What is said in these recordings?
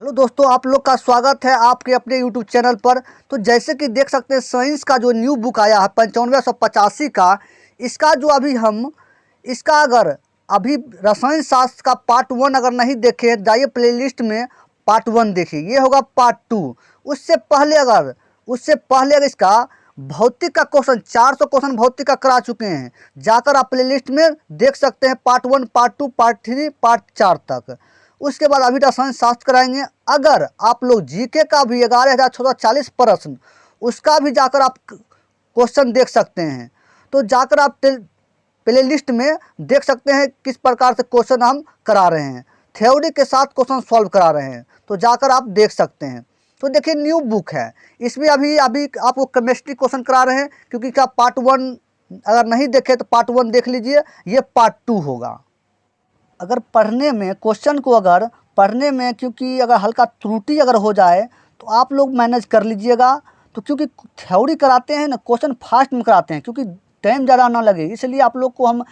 Hello दोस्तों, आप लोग का स्वागत है आपके अपने यूट्यूब चैनल पर। तो जैसे कि देख सकते हैं, साइंस का जो न्यू बुक आया है 9585 का, इसका जो अभी हम इसका अगर अभी रसायन शास्त्र का पार्ट 1 अगर नहीं देखे, जाइए प्लेलिस्ट में पार्ट 1 देखिए, ये होगा पार्ट 2। उससे पहले अगर इसका भौतिक का क्वेश्चन 400 क्वेश्चन भौतिक का करा चुके हैं, जाकर आप प्लेलिस्ट में देख सकते हैं पार्ट 1, पार्ट 2, पार्ट 3, पार्ट 4 तक। उसके बाद अभी रसायन शास्त्र कराएंगे। अगर आप लोग जीके का भी 11,640 प्रश्न, उसका भी जाकर आप क्वेश्चन देख सकते हैं। तो जाकर आप प्ले लिस्ट में देख सकते हैं किस प्रकार से क्वेश्चन हम करा रहे हैं, थ्योरी के साथ क्वेश्चन सॉल्व करा रहे हैं। तो जाकर आप देख सकते हैं। तो देखिए, न्यू बुक है, इसमें अभी अभी आपको केमिस्ट्री क्वेश्चन करा रहे हैं, क्योंकि क्या पार्ट 1 अगर नहीं देखे तो पार्ट 1 देख लीजिए, ये पार्ट 2 होगा। अगर पढ़ने में क्वेश्चन को अगर पढ़ने में क्योंकि अगर हल्का त्रुटि अगर हो जाए तो आप लोग मैनेज कर लीजिएगा। तो क्योंकि थ्योरी कराते हैं ना, क्वेश्चन फास्ट में कराते हैं, क्योंकि टाइम ज़्यादा ना लगे, इसलिए आप लोग को हम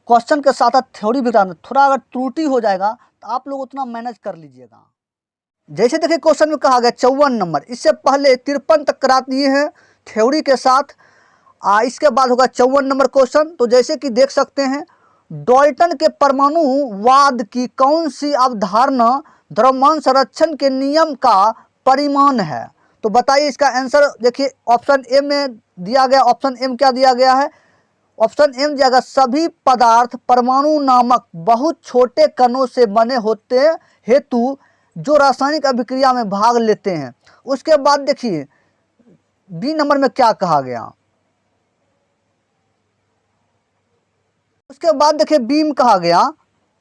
क्वेश्चन के साथ साथ थ्योरी भी कराते हैं। थोड़ा अगर त्रुटि हो जाएगा तो आप लोग उतना मैनेज कर लीजिएगा। जैसे देखिए, क्वेश्चन में कहा गया 54 नंबर, इससे पहले 53 तक करा दिए हैं थ्योरी के साथ। इसके बाद होगा 54 नंबर क्वेश्चन। तो जैसे कि देख सकते हैं, डाल्टन के परमाणुवाद की कौन सी अवधारणा द्रव्यमान संरक्षण के नियम का परिमाण है? तो बताइए इसका आंसर। देखिए, ऑप्शन ए में दिया गया, ऑप्शन एम क्या दिया गया है? ऑप्शन एम दिया गया, सभी पदार्थ परमाणु नामक बहुत छोटे कणों से बने होते हेतु जो रासायनिक अभिक्रिया में भाग लेते हैं। उसके बाद देखिए बी नंबर में क्या कहा गया। उसके बाद देखिए बीम कहा गया।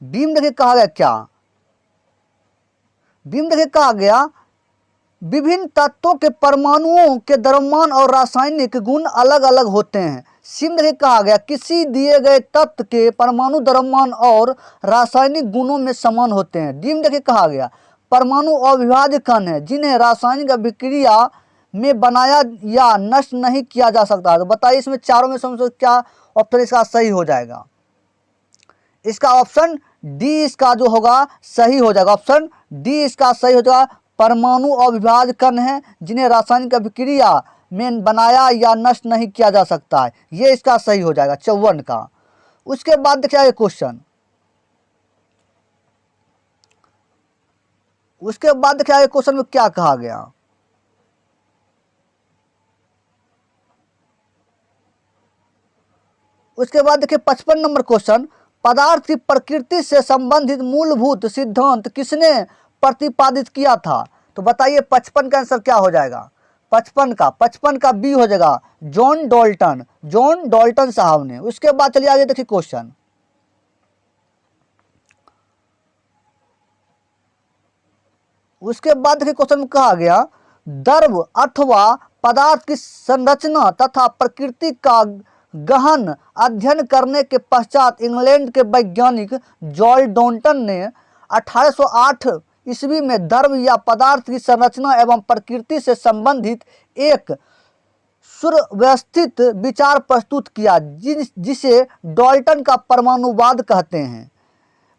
बीम देखिए कहा गया क्या? बीम देखिए कहा गया, विभिन्न तत्वों के परमाणुओं के द्रव्यमान और रासायनिक गुण अलग अलग होते हैं। सिम देखिए कहा गया, किसी दिए गए तत्व के परमाणु द्रव्यमान और रासायनिक गुणों में समान होते हैं। डीम देखिए कहा गया, परमाणु अविभाज्य कण है जिन्हें रासायनिक अभिक्रिया में बनाया या नष्ट नहीं किया जा सकता। तो बताइए इसमें चारों में से क्या ऑप्शन इसका सही हो जाएगा? इसका ऑप्शन डी इसका जो होगा सही हो जाएगा। ऑप्शन डी इसका सही हो जाएगा। परमाणु अविभाज्य कण है जिन्हें रासायनिक अभिक्रिया में बनाया या नष्ट नहीं किया जा सकता है, ये इसका सही हो जाएगा 54 का। उसके बाद देखिए क्वेश्चन, उसके बाद देखिए क्वेश्चन में क्या कहा गया। उसके बाद देखिए 55 नंबर क्वेश्चन, पदार्थ की प्रकृति से संबंधित मूलभूत सिद्धांत किसने प्रतिपादित किया था? तो बताइए 55 का आंसर क्या हो जाएगा? 55 का बी हो जाएगा, जॉन डाल्टन। जॉन डाल्टन साहब ने। उसके बाद चलिए आगे देखिए क्वेश्चन। उसके बाद देखिए क्वेश्चन में कहा गया, द्रव अथवा पदार्थ की संरचना तथा प्रकृति का गहन अध्ययन करने के पश्चात इंग्लैंड के वैज्ञानिक जॉन डाल्टन ने 1808 ईस्वी में द्रव या पदार्थ की संरचना एवं प्रकृति से संबंधित एक सुव्यवस्थित विचार प्रस्तुत किया, जिसे डाल्टन का परमाणुवाद कहते हैं।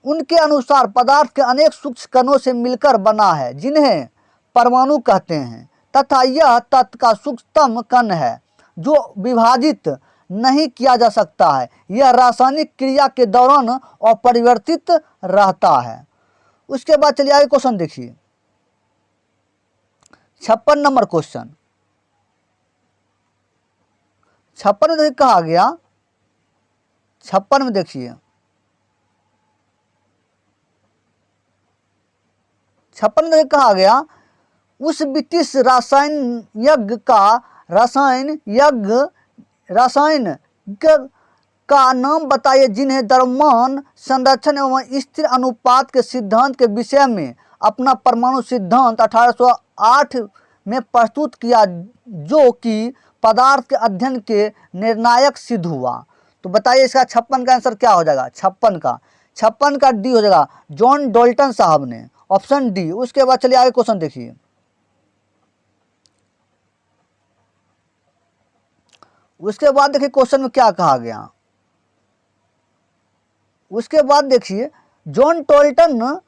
उनके अनुसार पदार्थ के अनेक सूक्ष्म कणों से मिलकर बना है जिन्हें परमाणु कहते हैं, तथा यह तत्व का सूक्ष्मतम कण है जो विभाजित नहीं किया जा सकता है। यह रासायनिक क्रिया के दौरान अपरिवर्तित रहता है। उसके बाद चलिए आगे क्वेश्चन देखिए, 56 नंबर क्वेश्चन। 56 में देखिए कहा गया, 56 में देखिए 56 में कहा गया, उस ब्रिटिश रसायन का नाम बताइए जिन्हें द्रव्यमान संरक्षण एवं स्थिर अनुपात के सिद्धांत के विषय में अपना परमाणु सिद्धांत 1808 में प्रस्तुत किया, जो कि पदार्थ के अध्ययन के निर्णायक सिद्ध हुआ। तो बताइए इसका 56 का आंसर क्या हो जाएगा? 56 का डी हो जाएगा, जॉन डाल्टन साहब ने। Option D. उसके बाद चलिए आगे क्वेश्चन देखिए। उसके बाद देखिए क्वेश्चन में क्या कहा गया। उसके बाद देखिए, जॉन डाल्टन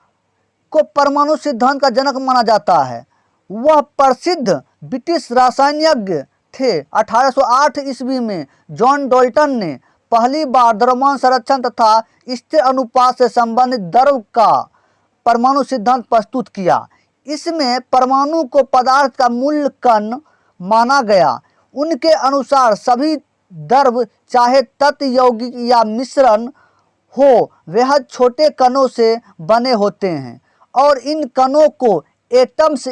को परमाणु सिद्धांत का जनक माना जाता है। वह प्रसिद्ध ब्रिटिश रसायनज्ञ थे। 1808 ईस्वी में जॉन डाल्टन ने पहली बार द्रव्यमान संरक्षण तथा स्थिर अनुपात से संबंधित द्रव का परमाणु सिद्धांत प्रस्तुत किया। इसमें परमाणु को पदार्थ का मूल कण माना गया। उनके अनुसार सभी द्रव चाहे तत्व यौगिक या मिश्रण हो बेहद छोटे कणों से बने होते हैं और इन कणों को एटम्स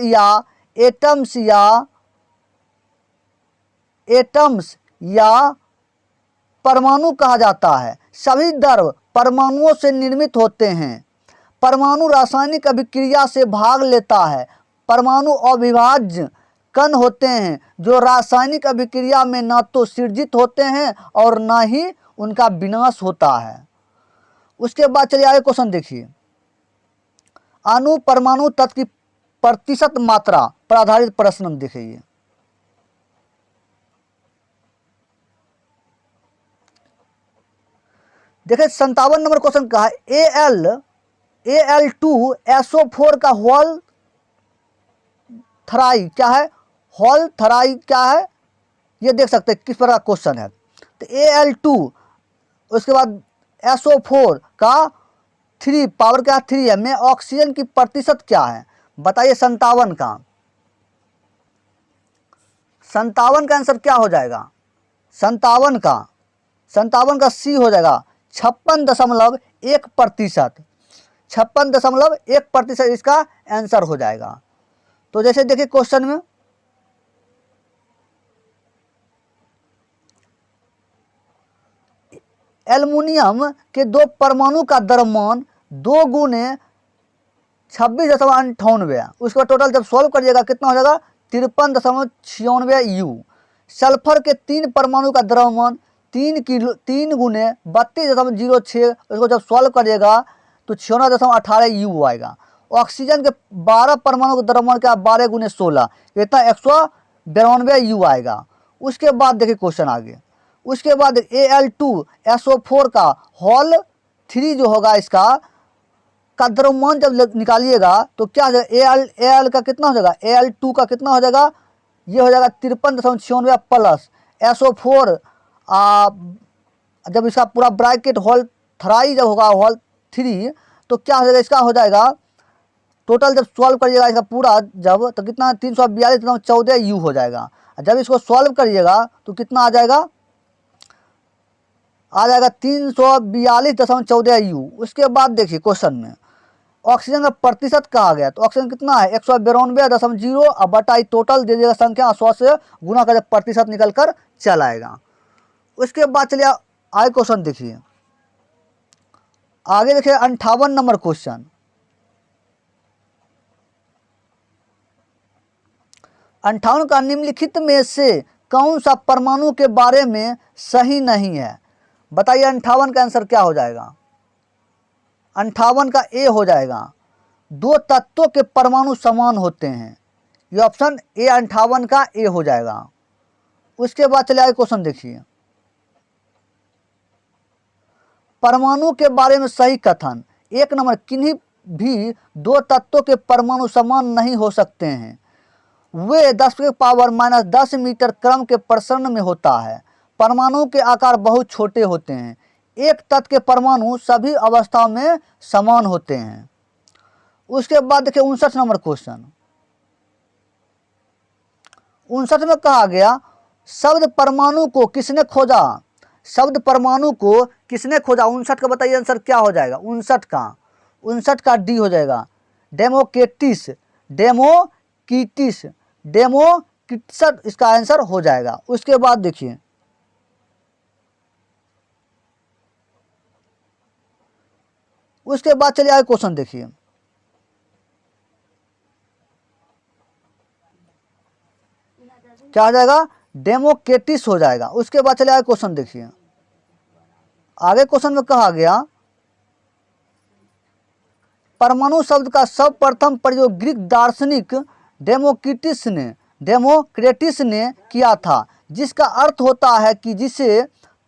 या परमाणु कहा जाता है। सभी द्रव परमाणुओं से निर्मित होते हैं। परमाणु रासायनिक अभिक्रिया से भाग लेता है। परमाणु अविभाज्य कण होते हैं जो रासायनिक अभिक्रिया में न तो सृजित होते हैं और न ही उनका विनाश होता है। उसके बाद चलिए आगे क्वेश्चन देखिए। अणु परमाणु तत्व की प्रतिशत मात्रा पर आधारित प्रश्न देखिए। देखिए 57 नंबर क्वेश्चन का है Al2SO4 का होल थराई क्या है? होल थराई क्या है ये देख सकते हैं किस प्रकार क्वेश्चन है। तो Al2 उसके बाद SO4 का 3 पावर क्या 3 है में ऑक्सीजन की प्रतिशत क्या है बताइए। 57 का 57 का आंसर क्या हो जाएगा? 57 का सी हो जाएगा 56.1%। 56.1% इसका आंसर हो जाएगा। तो जैसे देखिए क्वेश्चन में एल्युमिनियम के 2 परमाणु का द्रव्यमान 2 गुने 26.98। उसका टोटल जब सॉल्व करिएगा कितना हो जाएगा? 53.96 यू। सल्फर के 3 परमाणु का द्रव्यमान 3 गुने 32.06। उसको जब सॉल्व करिएगा तो 96.18 यू आएगा। ऑक्सीजन के 12 परमाणु का द्रव्यमान क्या 12 गुने 16 इतना 192 यू आएगा। उसके बाद देखिए क्वेश्चन आगे। उसके बाद Al2SO4 का होल 3 जो होगा इसका का द्रव्यमान जब निकालिएगा तो क्या हो जाएगा? Al का कितना हो जाएगा? Al2 का कितना हो जाएगा? ये हो जाएगा 53.96 प्लस SO4 जब इसका पूरा ब्रैकेट होल थराई जब होगा होल 3 तो क्या हो जाएगा? इसका हो जाएगा टोटल जब सॉल्व करिएगा इसका पूरा जब तो कितना 342.14 यू हो जाएगा। जब इसको सॉल्व करिएगा तो कितना आ जाएगा? 342.14 यू। उसके बाद देखिए क्वेश्चन में ऑक्सीजन का प्रतिशत कहा गया तो ऑक्सीजन कितना है 192.0 अब बटा टोटल दे देगा संख्या 100 से गुना कर प्रतिशत निकल कर चल आएगा। उसके बाद चलिए आगे क्वेश्चन देखिए। आगे देखिए 58 नंबर क्वेश्चन। 58 का निम्नलिखित में से कौन सा परमाणु के बारे में सही नहीं है बताइए। 58 का आंसर क्या हो जाएगा? 58 का ए हो जाएगा। 2 तत्वों के परमाणु समान होते हैं। ये ऑप्शन ए 58 का ए हो जाएगा। उसके बाद चलिए आगे क्वेश्चन देखिए। परमाणु के बारे में सही कथन 1 नंबर किन्हीं भी 2 तत्वों के परमाणु समान नहीं हो सकते हैं। वे 10⁻⁻10 मीटर क्रम के प्रसरण में होता है। परमाणु के आकार बहुत छोटे होते हैं। एक तत्व के परमाणु सभी अवस्थाओं में समान होते हैं। उसके बाद देखिए 59 नंबर क्वेश्चन। 59 में कहा गया शब्द परमाणु को किसने खोजा? शब्द परमाणु को किसने खोजा? 59 का बताइए आंसर क्या हो जाएगा? 59 का डी हो जाएगा। डेमोक्रिटस इसका आंसर हो जाएगा। उसके बाद देखिए उसके बाद चलिए आगे क्वेश्चन देखिए। क्या हो जाएगा? डेमोक्रेटिस हो जाएगा। उसके बाद चलिए आगे क्वेश्चन देखिए। आगे क्वेश्चन में कहा गया परमाणु शब्द का सर्वप्रथम प्रयोग ग्रीक दार्शनिक डेमोक्रेटिस ने किया था, जिसका अर्थ होता है कि जिसे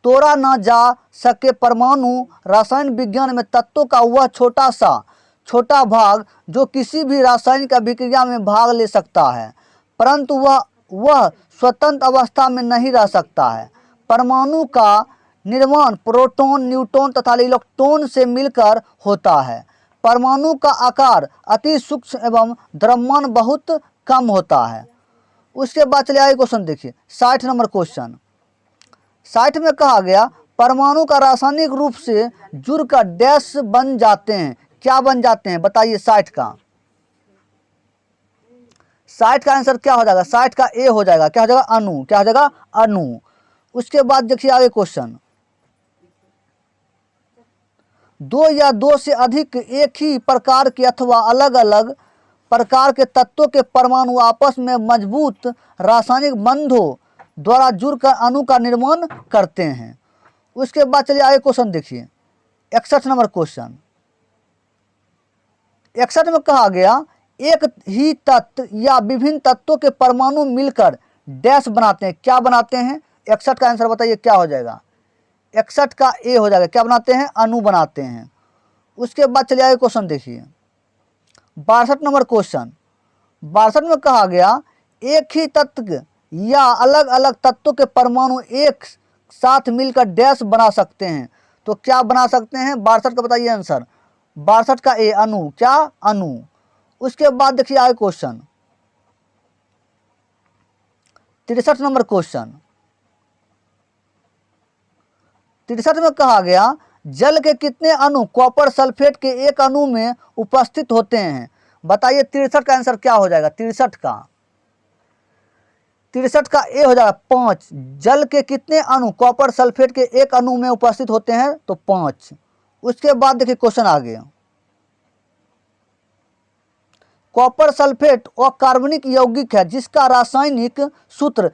तोड़ा न जा सके। परमाणु रसायन विज्ञान में तत्वों का वह छोटा भाग जो किसी भी रासायनिक अभिक्रिया में भाग ले सकता है, परंतु वह स्वतंत्र अवस्था में नहीं रह सकता है। परमाणु का निर्माण प्रोटॉन, न्यूट्रॉन तथा इलेक्ट्रॉन से मिलकर होता है। परमाणु का आकार अति सूक्ष्म एवं द्रव्यमान बहुत कम होता है। उसके बाद चलिए आगे क्वेश्चन देखिए, 60 नंबर क्वेश्चन। 60 में कहा गया परमाणु का रासायनिक रूप से जुड़कर डैश बन जाते हैं। क्या बन जाते हैं बताइए? 60 का 60 का आंसर क्या हो जाएगा? 60 का ए हो जाएगा। क्या हो जाएगा? अणु। क्या हो जाएगा? अणु। उसके बाद देखिए आगे क्वेश्चन, दो या दो से अधिक एक ही प्रकार के अथवा अलग अलग प्रकार के तत्वों के परमाणु आपस में मजबूत रासायनिक बंधों द्वारा जुड़कर अणु का निर्माण करते हैं। उसके बाद चलिए आगे क्वेश्चन देखिए, 61 नंबर क्वेश्चन। 61 में कहा गया एक ही तत्व या विभिन्न तत्वों के परमाणु मिलकर डैश बनाते हैं। क्या बनाते हैं? 61 का आंसर बताइए क्या हो जाएगा? 61 का ए हो जाएगा। क्या बनाते हैं? अणु बनाते हैं। उसके बाद चलिए आगे क्वेश्चन देखिए, 62 नंबर क्वेश्चन। 62 में कहा गया एक ही तत्व या अलग अलग तत्वों के परमाणु एक साथ मिलकर डैश बना सकते हैं। तो क्या बना सकते हैं? 62 का बताइए आंसर। 62 का ए अणु। क्या? अणु। उसके बाद देखिए आगे क्वेश्चन, 63 नंबर क्वेश्चन। 63 में कहा गया जल के कितने अणु कॉपर सल्फेट के एक अणु में उपस्थित होते हैं? बताइए 63 का आंसर क्या हो जाएगा? 63 का ए हो जाएगा 5। जल के कितने अणु कॉपर सल्फेट के एक अणु में उपस्थित होते हैं? तो 5। उसके बाद देखिए क्वेश्चन आ गया, कॉपर सल्फेट अकार्बनिक यौगिक है जिसका रासायनिक सूत्र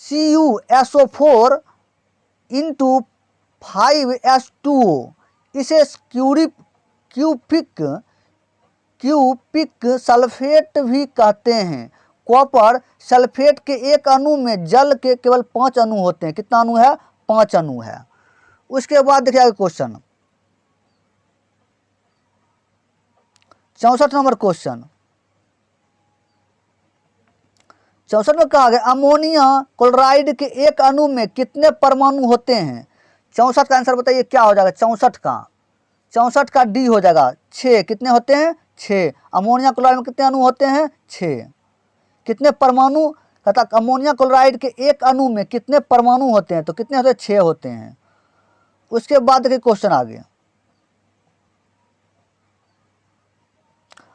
CuSO4 इंटू 5H2O। इसे क्यूपिक सल्फेट भी कहते हैं। कॉपर सल्फेट के एक अणु में जल के केवल 5 अणु होते हैं। कितना अणु है? 5 अणु है। उसके बाद देखिए क्वेश्चन 64 नंबर क्वेश्चन। 64 में कहा गया अमोनिया क्लोराइड के एक अणु में कितने परमाणु होते हैं? 64 का आंसर बताइए क्या हो जाएगा? 64 का डी हो जाएगा 6। कितने होते हैं? 6। अमोनिया क्लोराइड में कितने अणु होते हैं? 6। कितने परमाणु? कहता अमोनिया क्लोराइड के एक अणु में कितने परमाणु होते हैं? तो कितने होते हैं? 6 होते हैं। उसके बाद देखिए क्वेश्चन आ गया,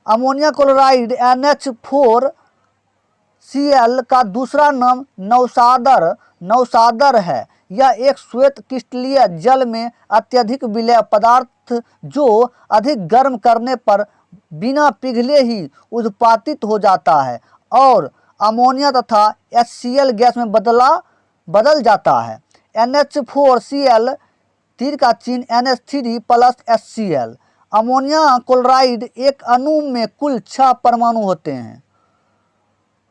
अमोनिया क्लोराइड NH4Cl का दूसरा नाम नौसादर है। यह एक श्वेत क्रिस्टलीय जल में अत्यधिक विलेय पदार्थ जो अधिक गर्म करने पर बिना पिघले ही उत्पादित हो जाता है और अमोनिया तथा HCl गैस में बदल जाता है। NH4Cl तीर का चिन्ह NH3+HCl। अमोनिया क्लोराइड एक अणु में कुल 6 परमाणु होते हैं।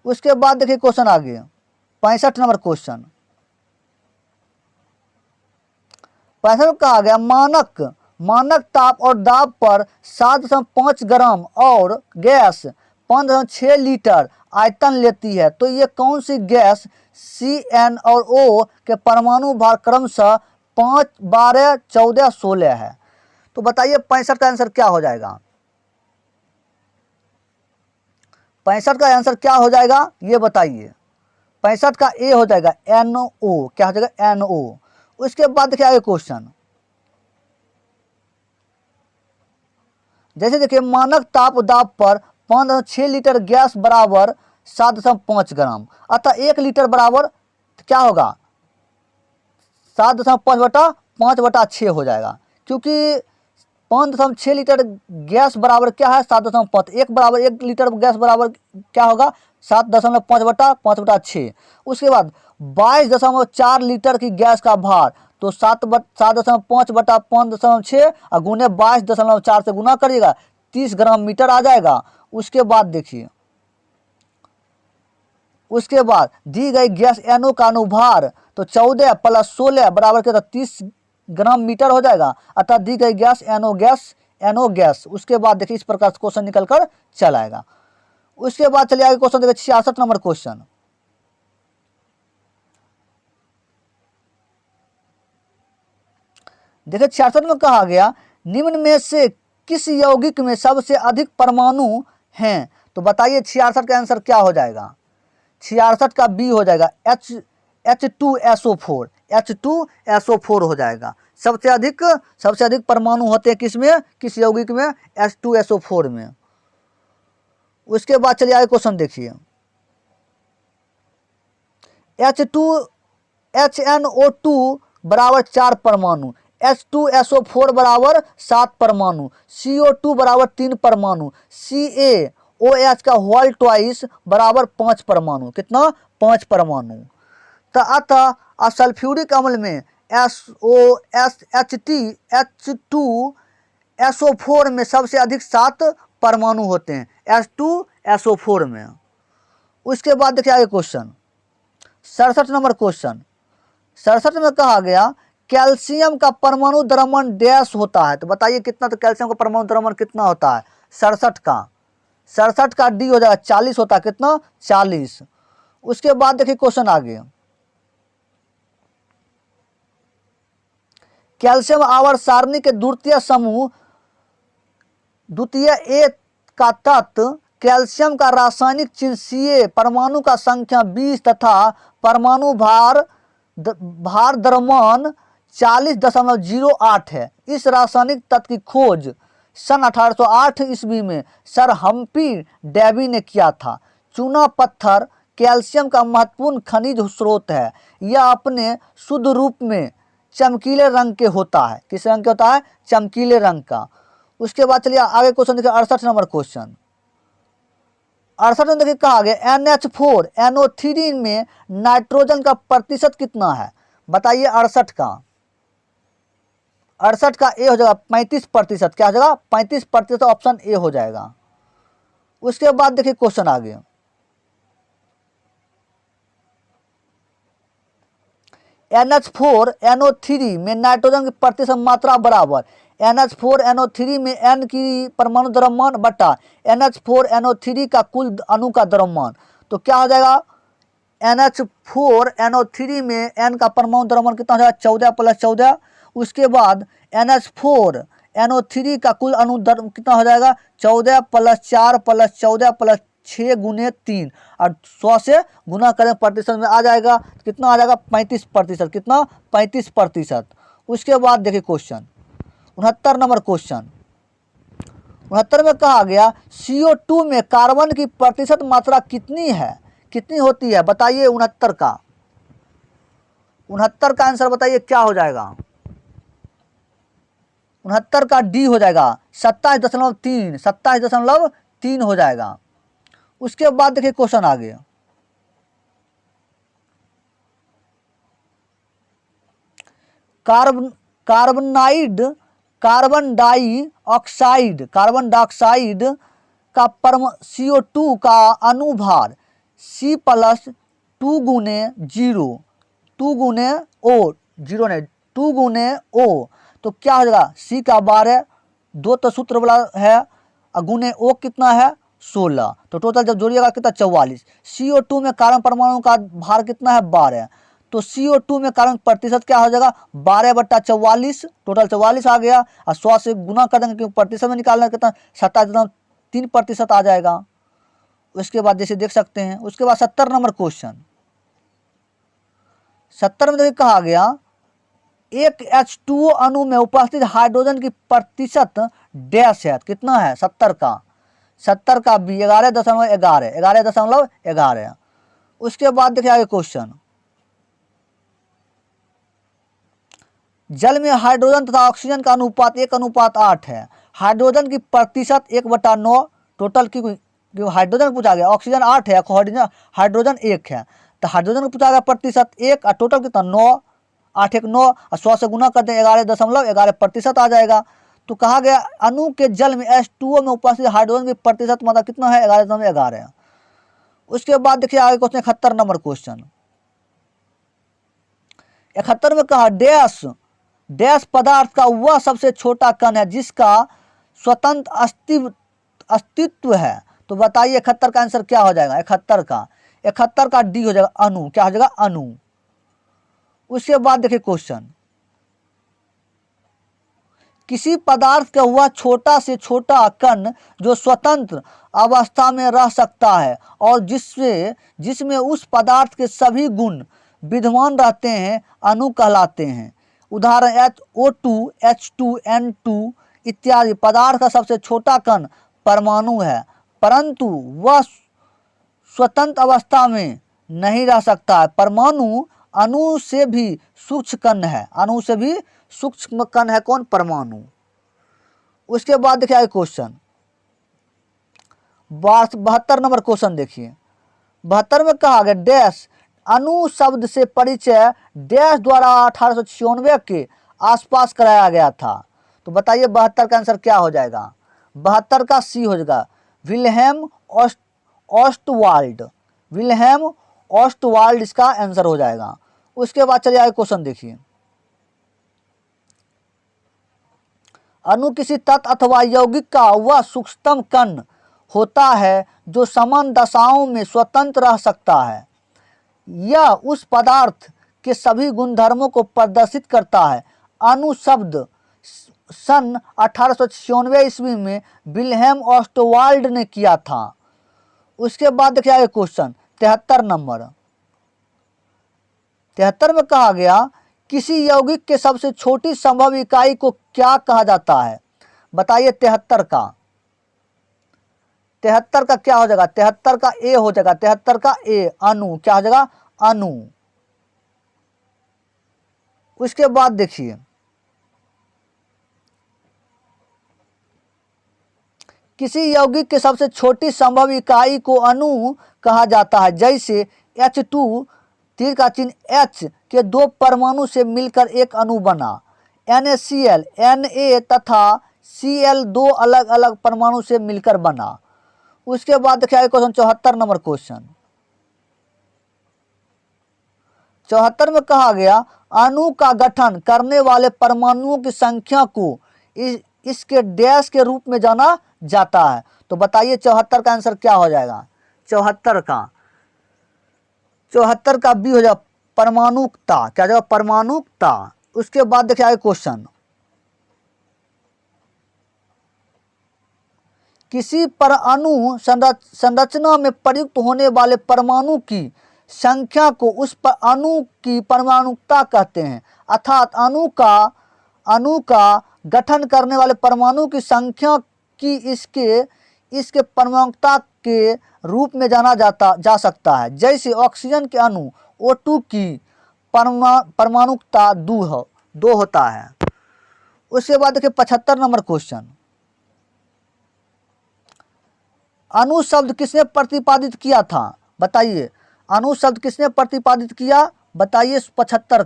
उसके बाद देखिए क्वेश्चन आ गया 65 नंबर क्वेश्चन। 65 में कहा गया मानक ताप और दाब पर 7.5 ग्राम और गैस 5.6 लीटर आयतन लेती है। तो ये कौन सी गैस CN और O के परमाणु भार क्रमशः 5, 12, 14, 16 है? तो बताइए 65 का आंसर क्या हो जाएगा? 65 का आंसर क्या हो जाएगा ये बताइए? 65 का ए हो जाएगा NO। क्या हो जाएगा? NO। उसके बाद देखिए आगे क्वेश्चन, जैसे देखिए मानक ताप दाब पर 5.6 लीटर गैस बराबर 7.5 ग्राम, अतः 1 लीटर बराबर क्या होगा? 7.5/5/6 हो जाएगा, क्योंकि 5.6 लीटर गैस बराबर क्या है? 7.5। 1 लीटर गैस बराबर क्या होगा? 7.5/5/6। उसके बाद 22.4 लीटर की गैस का भार, तो 7.5/5/6 और गुने 22.4 से गुना करिएगा 30 ग्राम मीटर आ जाएगा। उसके बाद देखिए, उसके बाद दी गई गैस NO का अनुभार तो 14 + 16 बराबर क्या? 30 ग्राम मीटर हो जाएगा, अतः दी गई gas NO gas NO gas. उसके बाद देखिए इस प्रकार से क्वेश्चन निकल कर चल आएगा। उसके बाद चलिए आगे क्वेश्चन देखिए 66 नंबर क्वेश्चन। देखिए 66 में कहा गया निम्न में से किस यौगिक में सबसे अधिक परमाणु हैं। तो बताइए 66 का आंसर क्या हो जाएगा। 66 का बी हो जाएगा H2SO4, H2SO4 हो जाएगा। सबसे अधिक परमाणु होते हैं किसमें, किस यौगिक में, H2SO4 में। उसके बाद चलिए आगे क्वेश्चन देखिए। HNO2 बराबर 4 परमाणु, H2SO4 बराबर 7 परमाणु, CO2 बराबर 3 परमाणु, CaOH का होल ट्वाइस बराबर 5 परमाणु। कितना, 5 परमाणु। तो अतः सल्फ्यूरिक अम्ल में H2SO4 में सबसे अधिक 7 परमाणु होते हैं, H2SO4 में। उसके बाद देखिए आगे क्वेश्चन 67 नंबर क्वेश्चन। 67 में कहा गया कैल्शियम का परमाणु द्रव्यमान डैश होता है। तो बताइए कितना, तो कैल्शियम का परमाणु द्रव्यमान कितना होता है 67 का डी हो जाएगा 40 होता है। कितना, 40। उसके बाद देखिए क्वेश्चन आगे। कैल्शियम आवर्त सारणी के द्वितीय ए का तत्व कैल्शियम का रासायनिक चिन्ह Ca, परमाणु का संख्या 20 तथा परमाणु भार द्रव्यमान 40.08 है। इस रासायनिक तत्व की खोज सन 1808 ईस्वी में सर हम्फ्री डेवी ने किया था। चूना पत्थर कैल्शियम का महत्वपूर्ण खनिज स्रोत है। यह अपने शुद्ध रूप में चमकीले रंग के होता है। किस रंग के होता है, चमकीले रंग का। उसके बाद चलिए आगे क्वेश्चन देखिए 68 नंबर क्वेश्चन। 68 में देखिए कहा गया NH4NO3 में नाइट्रोजन का प्रतिशत कितना है। बताइए 68 का ए हो जाएगा 35%। क्या हो जाएगा, 35%। ऑप्शन ए हो जाएगा। उसके बाद देखिए क्वेश्चन आगे। NH4NO3 में नाइट्रोजन की प्रतिशत मात्रा बराबर NH4NO3 में N की परमाणु द्रव्यमान बटा NH4NO3 का कुल अणु का द्रव्यमान। तो क्या हो जाएगा, NH4NO3 में N का परमाणु द्रव्यमान कितना हो जाएगा, 14 + 14। उसके बाद NH4NO3 का कुल अणु कितना हो जाएगा, 14 + 4 + 14 + 6 × 3 और 100 से गुना करें प्रतिशत में आ जाएगा। कितना आ जाएगा, 35%। कितना, 35%। उसके बाद देखिए क्वेश्चन 69 नंबर क्वेश्चन। 69 में कहा गया CO2 में कार्बन की प्रतिशत मात्रा कितनी है, कितनी होती है। बताइए 69 का आंसर बताइए क्या हो जाएगा। 69 का डी हो जाएगा 27.3 हो जाएगा। उसके बाद देखिए क्वेश्चन आगे। कार्बन डाइऑक्साइड का CO2 का अनुभार C + 2 × O। तो क्या हो जाएगा, C का 12, 2 तो सूत्र वाला है, गुने O कितना है 16। तो टोटल जब जोड़िएगा कितना, 44। CO2 में कार्बन परमाणु का भार कितना है 12। तो CO2 में कार्बन प्रतिशत क्या हो जाएगा, 12/44। टोटल 44 आ गया और 100 से गुना कर देंगे क्योंकि प्रतिशत में निकालना कितना, 27.3% आ जाएगा। उसके बाद जैसे देख सकते हैं। उसके बाद 70 नंबर क्वेश्चन। 70 में देखिए कहा गया एक H2O अणु में उपस्थित हाइड्रोजन की प्रतिशत डैश है। कितना है, 70 का बी 11.11। उसके बाद देखिए आगे क्वेश्चन। जल में हाइड्रोजन तथा ऑक्सीजन का अनुपात 1:8 है। हाइड्रोजन की प्रतिशत 1/9। टोटल की हाइड्रोजन पूछा गया, ऑक्सीजन 8 है, हाइड्रोजन 1 है। तो हाइड्रोजन को पूछा गया प्रतिशत 1 और टोटल कितना 9, 8 × 9 और 100 से गुना करते हैं 11.11% आ जाएगा। तो कहा गया अणु के जल में H2O में उपस्थित हाइड्रोजन की प्रतिशत मात्रा कितना है, 11.11। उसके बाद देखिए आगे क्वेश्चन 71 नंबर क्वेश्चन। 71 में कहा डैश पदार्थ का वह सबसे छोटा कण है जिसका स्वतंत्र अस्तित्व है। तो बताइए 71 का आंसर क्या हो जाएगा? 71 का डी हो जाएगा, अणु। क्या हो जाएगा? अणु। उसके बाद देखिए क्वेश्चन, किसी पदार्थ का वह छोटा से छोटा कण जो स्वतंत्र अवस्था में रह सकता है और जिसमें उस पदार्थ के सभी गुण विद्यमान रहते हैं, अणु कहलाते हैं। उदाहरण O2, H2, N2 इत्यादि। पदार्थ का सबसे छोटा कण परमाणु है, परंतु वह स्वतंत्र अवस्था में नहीं रह सकता है। परमाणु अणु से भी सूक्ष्म कण है। अणु से भी सूक्ष्म कण है कौन? परमाणु। उसके बाद देखिए क्वेश्चन 72 नंबर क्वेश्चन देखिए। 72 में कहा गया डैश अणु शब्द से परिचय डैश द्वारा 1896 के आसपास कराया गया था। तो बताइए 72 का आंसर क्या हो जाएगा? 72 का सी हो जाएगा, विल्हेम ऑस्टवाल्ड। विल्हेम ऑस्टवाल्ड इसका आंसर हो जाएगा। उसके बाद चलिए आगे क्वेश्चन देखिए। अणु किसी तत्व अथवा यौगिक का वह सूक्ष्मतम कण होता है जो समान दशाओं में स्वतंत्र रह सकता है। यह उस पदार्थ के सभी गुणधर्मों को प्रदर्शित करता है। अणु शब्द सन 1896 ईस्वी में विल्हेम ऑस्टवाल्ड ने किया था। उसके बाद देखिए आगे क्वेश्चन 73 नंबर। 73 में कहा गया किसी यौगिक के सबसे छोटी संभव इकाई को क्या कहा जाता है? बताइए 73 का क्या हो जाएगा? 73 का ए हो जाएगा। 73 का ए, अणु। क्या हो जाएगा? अणु। उसके बाद देखिए किसी यौगिक के सबसे छोटी संभव इकाई को अणु कहा जाता है। जैसे H2 तीर का चिन्ह H के दो परमाणु से मिलकर एक अणु बना। NaCl Na तथा Cl दो अलग अलग परमाणु से मिलकर बना। उसके बाद देखिए क्वेश्चन 74 नंबर क्वेश्चन। 74 में कहा गया अणु का गठन करने वाले परमाणुओं की संख्या को इसके डैश के रूप में जाना जाता है। तो बताइए 74 का आंसर क्या हो जाएगा? 74 का बी हो जाएगा, परमाणुकता। क्या जाएगा? परमाणुकता। उसके बाद देखिए आगे क्वेश्चन, किसी परमाणु संरचना में प्रयुक्त होने वाले परमाणु की संख्या को उस अणु की परमाणुकता कहते हैं। अर्थात अणु का गठन करने वाले परमाणु की संख्या की इसके परमाणुकता के रूप में जाना जा सकता है। जैसे ऑक्सीजन के अणु O2 की परमाणुकता 2 होता है। उसके बाद देखिए 75 नंबर क्वेश्चन, अणु शब्द किसने प्रतिपादित किया था? बताइए अणु शब्द किसने प्रतिपादित किया? बताइए 75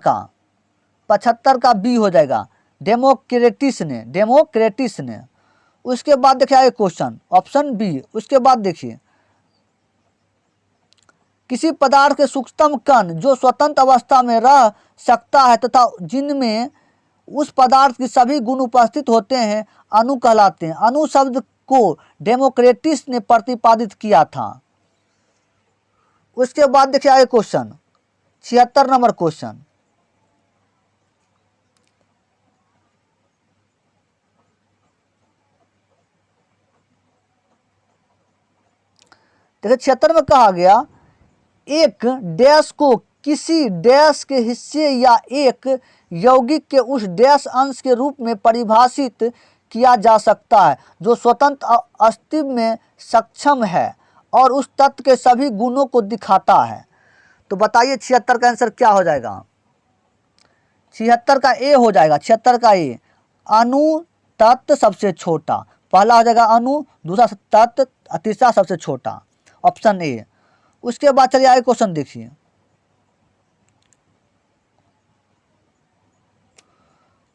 का बी हो जाएगा, डेमोक्रेटिस ने। उसके बाद देखिए आगे क्वेश्चन ऑप्शन बी। उसके बाद देखिए किसी पदार्थ के सूक्ष्मतम कण जो स्वतंत्र अवस्था में रह सकता है तथा जिनमें उस पदार्थ की सभी गुण उपस्थित होते हैं, अणु कहलाते हैं। अणु शब्द को डेमोक्रेटिस ने प्रतिपादित किया था। उसके बाद देखिए आगे क्वेश्चन 76 नंबर क्वेश्चन, देखिए 76 में कहा गया एक डैश को किसी डैश के हिस्से या एक यौगिक के उस डैश अंश के रूप में परिभाषित किया जा सकता है जो स्वतंत्र अस्तित्व में सक्षम है और उस तत्व के सभी गुणों को दिखाता है। तो बताइए 76 का आंसर क्या हो जाएगा? 76 का ए हो जाएगा। 76 का ए, अणु तत्व सबसे छोटा। पहला हो जाएगा अणु, दूसरा तत्व, तीसरा सबसे छोटा, ऑप्शन ए। उसके बाद चलिए आगे क्वेश्चन देखिए,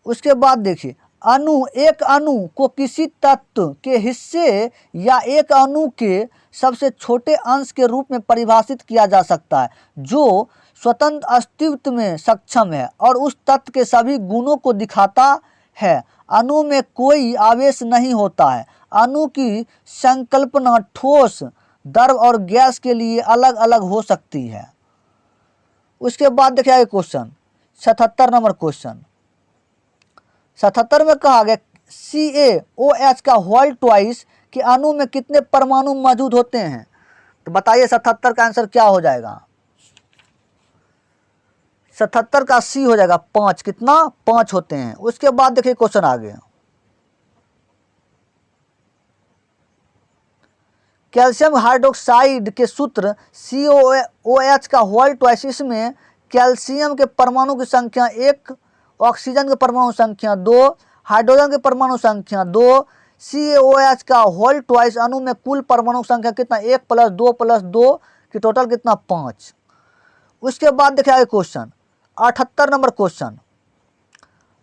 उसके बाद देखिए एक अणु को किसी तत्व के हिस्से या एक अणु के सबसे छोटे अंश के रूप में परिभाषित किया जा सकता है जो स्वतंत्र अस्तित्व में सक्षम है और उस तत्व के सभी गुणों को दिखाता है। अणु में कोई आवेश नहीं होता है। अणु की संकल्पना ठोस, द्रव और गैस के लिए अलग अलग हो सकती है। उसके बाद देखिए आगे क्वेश्चन 77 नंबर क्वेश्चन। 77 में कहा गया CaOH का होल ट्वाइस कि अणु में कितने परमाणु मौजूद होते हैं। तो बताइए 77 का आंसर क्या हो जाएगा। 77 का C हो जाएगा 5। कितना? 5 होते हैं। उसके बाद देखिए क्वेश्चन आगे। कैल्शियम हाइड्रोक्साइड के सूत्र CaOH का होल ट्वाइस, इसमें कैल्शियम के परमाणु की संख्या 1, ऑक्सीजन के परमाणु संख्या 2, हाइड्रोजन के परमाणु संख्या 2। CaOH का होल ट्वाइस अणु में कुल परमाणु संख्या कितना? 1 + 2 + 2 की टोटल कितना? 5। उसके बाद देखिए आगे क्वेश्चन 78 नंबर क्वेश्चन।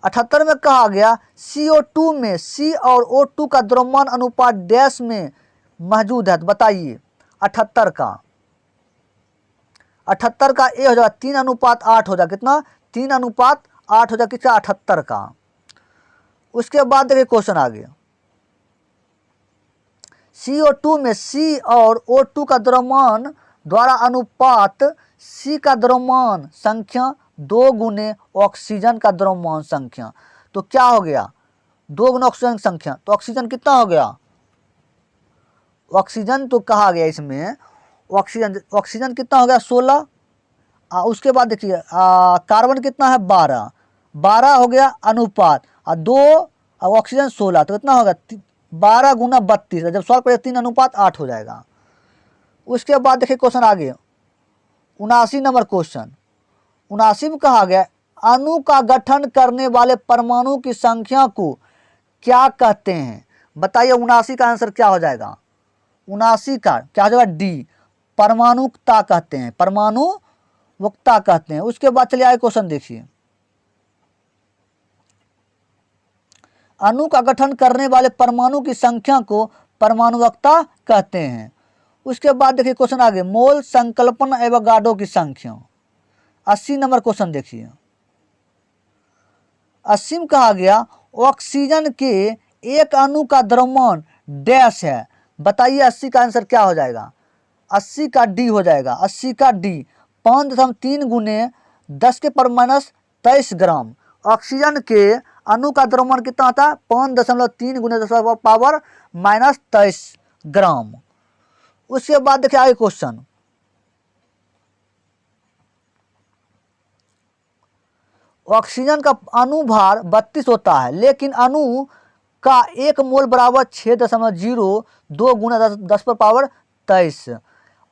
78 में कहा गया CO2 में C और O2 का द्रव्यमान अनुपात डैश में मौजूद है। तो बताइए 78 का A हो जाएगा 3:8 हो जाएगा। कितना? 3:8 हो जाएगा किसका? 78 का। उसके बाद देखिए क्वेश्चन आगे। CO2 में C और O2 का द्रव्यमान द्वारा अनुपात C का द्रव्यमान संख्या 2 गुने ऑक्सीजन का द्रव्यमान संख्या। तो क्या हो गया? 2 गुना ऑक्सीजन संख्या। तो ऑक्सीजन कितना हो गया? ऑक्सीजन तो कहा गया इसमें ऑक्सीजन कितना हो गया? 16। उसके बाद देखिए कार्बन कितना है? 12 हो गया अनुपात, 2 ऑक्सीजन 16। तो कितना होगा? 12 गुना 32। जब सॉल्व करें 3:8 हो जाएगा। उसके बाद देखिए क्वेश्चन आगे 79 नंबर क्वेश्चन। 79 में कहा गया अणु का गठन करने वाले परमाणु की संख्या को क्या कहते हैं। बताइए 79 का आंसर क्या हो जाएगा। 79 का क्या हो जाएगा? डी, परमाणुकता कहते हैं, परमाणुकता कहते हैं। उसके बाद चलिए आगे क्वेश्चन देखिए। अणु का गठन करने वाले परमाणु की संख्या को परमाणुकता कहते हैं। उसके बाद देखिए क्वेश्चन आगे मोल संकल्पना एवोगाड्रो की संख्या। 80 नंबर क्वेश्चन देखिए। 80 में कहा गया ऑक्सीजन के एक अणु का द्रव्यमान डैश है। बताइए 80 का आंसर क्या हो जाएगा। 80 का डी हो जाएगा। 80 का डी 5.3 गुने 10⁻³ ग्राम। ऑक्सीजन के अणु का द्रव्यमान कितना होता है? 5.3 गुने 10⁻³ ग्राम। उसके बाद देखिए आगे क्वेश्चन। ऑक्सीजन का अणु भार 32 होता है, लेकिन अणु का 1 मोल बराबर 6.02 गुना 10⁻23।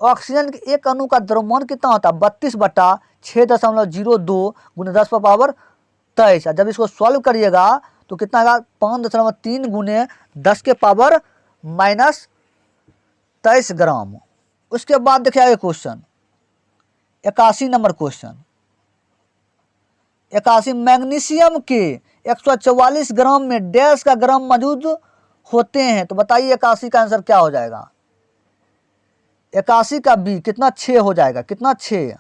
ऑक्सीजन के एक अणु का द्रव्यमान कितना होता है? 32/6.02 गुना 10⁻23। जब इसको सॉल्व करिएगा तो कितना आएगा? 5.3 गुने 10⁻³ ग्राम। उसके बाद देखिए आगे क्वेश्चन 81 नंबर क्वेश्चन। 81 मैग्नीशियम के 144 ग्राम में डैश का ग्राम मौजूद होते हैं। तो बताइए 81 का आंसर क्या हो जाएगा। 81 का बी कितना? 6 हो जाएगा। कितना? 6।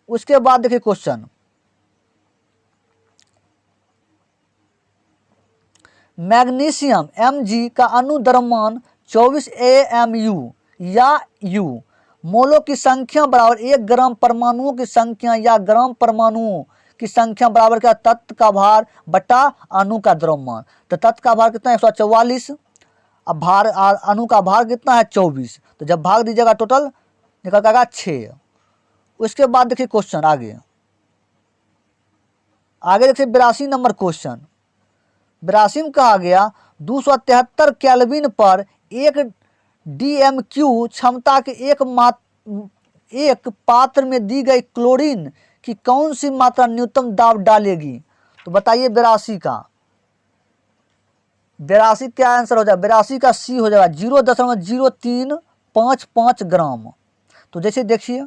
उसके बाद देखिए क्वेश्चन मैग्नीशियम Mg का अणु द्रव्यमान 24 AMU या U मोलों की संख्या बराबर 1 ग्राम परमाणुओं की संख्या या ग्राम परमाणुओं की संख्या बराबर क्या? तत्व का भार बटा अणु का द्रव्यमान। तो तत्व का भार कितना है? 144। अब भार अणु का भार कितना है? 24। तो जब भाग दीजिएगा टोटल निकल जाएगा 6। उसके बाद देखिए क्वेश्चन आगे देखिए 82 नंबर क्वेश्चन। 82 में कहा गया 273 केल्विन पर 1 DMQ क्षमता के एक पात्र में दी गई क्लोरीन की कौन सी मात्रा न्यूनतम दाब डालेगी। तो बताइए 82 का। 82 क्या आंसर हो जाएगा? 82 का सी हो जाएगा 0.0355 ग्राम। तो जैसे देखिए